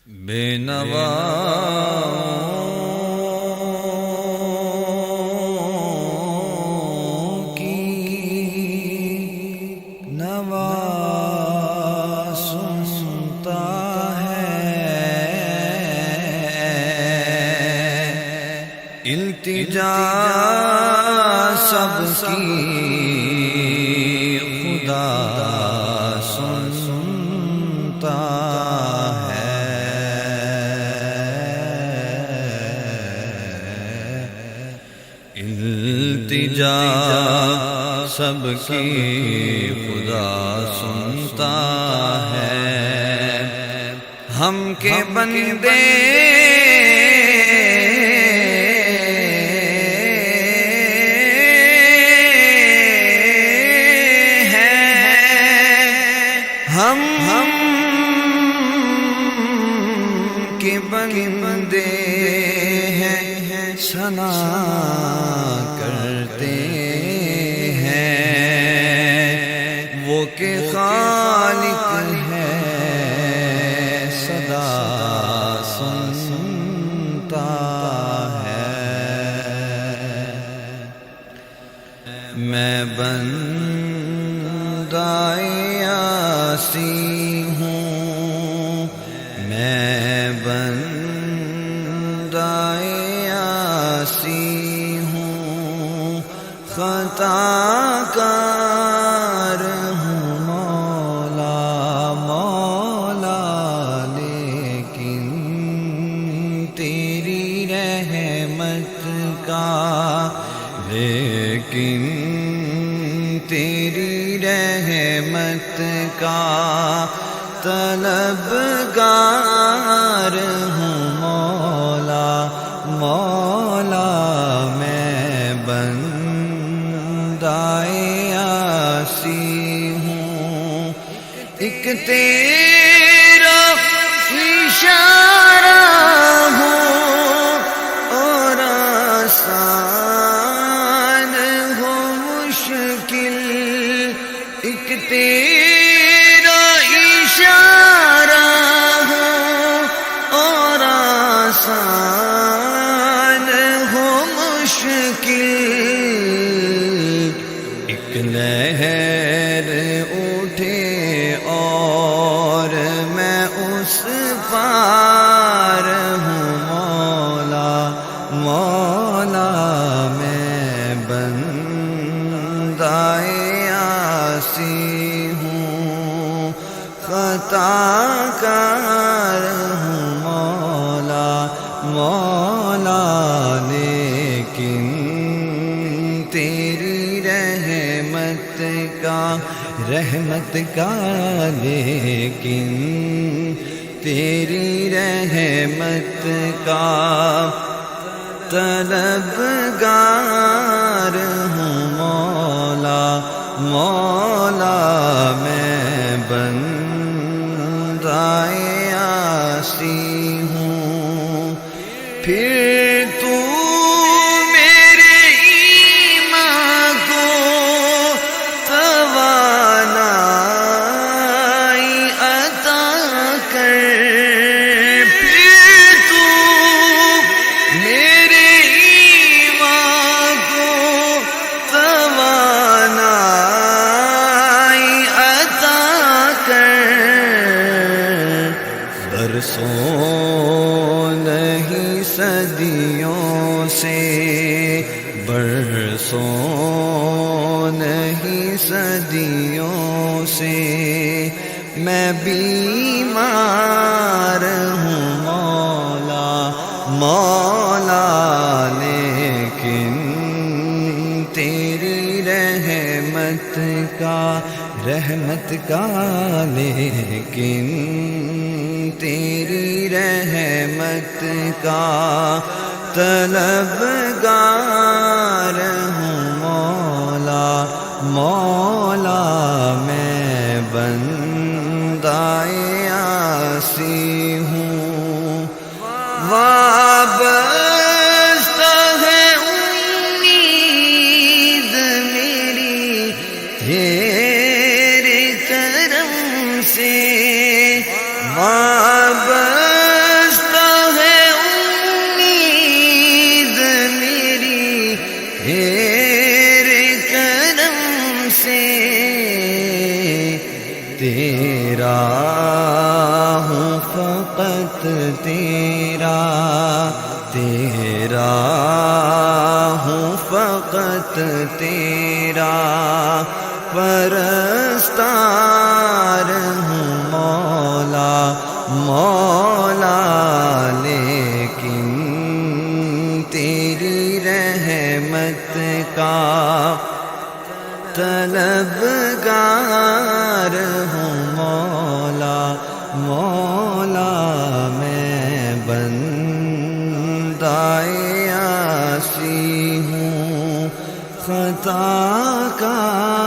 بے نوا کی نوا سنتا ہے، التجا سب کی خدا سنتا ہے، التجا سب کی خدا سنتا ہے، ہم کے بندے ہم کے بندے ہیں، ثنا کرتے ہیں وہ کہ خالق ہے، صدا سنتا ہے، میں بندہ یاسی ہوں، میں بندہ یاسی ہوں، خطا کار ہوں مولا مولا، لیکن تیری رحمت کا، لیکن تیری رحمت کا طلبگار ہوں مولا مولا، میں بندہ یاسی ہوں، ایک تیرا اشارہ ہوں اور آسان ہو مشکل، ایک تیرا اشارہ ہو اور آسان ہو مشکل، ایک لہر اٹھے اور میں اس پار ہوں مولا مولا، میں بندہ یاسی ہوں، خطا کار ہوں مولا مولا، لیکن تیری رحمت کا لیکن تیری رحمت کا طلبگار ہوں مولا مولا، میں بندہ یاسی ہوں، پھر تو میرے ایمان کو توانائی عطا کر، پھر تو میرے ایمان کو توانائی عطا کر، برسوں نہیں صدیوں سے، برسوں نہیں صدیوں سے میں بیمار ہوں مولا مولا، لیکن تیری رحمت کا لیکن تیری رحمت کا طلبگار ہوں مولا مولا، میں بندہ یاسی ہوں، وابستہ ہے امید میری تیرے کرم سے، وابستہ فقط تیرا، تیرا ہوں فقط تیرا، پرستار ہوں مولا مولا، لیکن تیری رحمت کا طلبگار ہوں مولا مولا، میں بندہ عاصی ہوں، خطا کار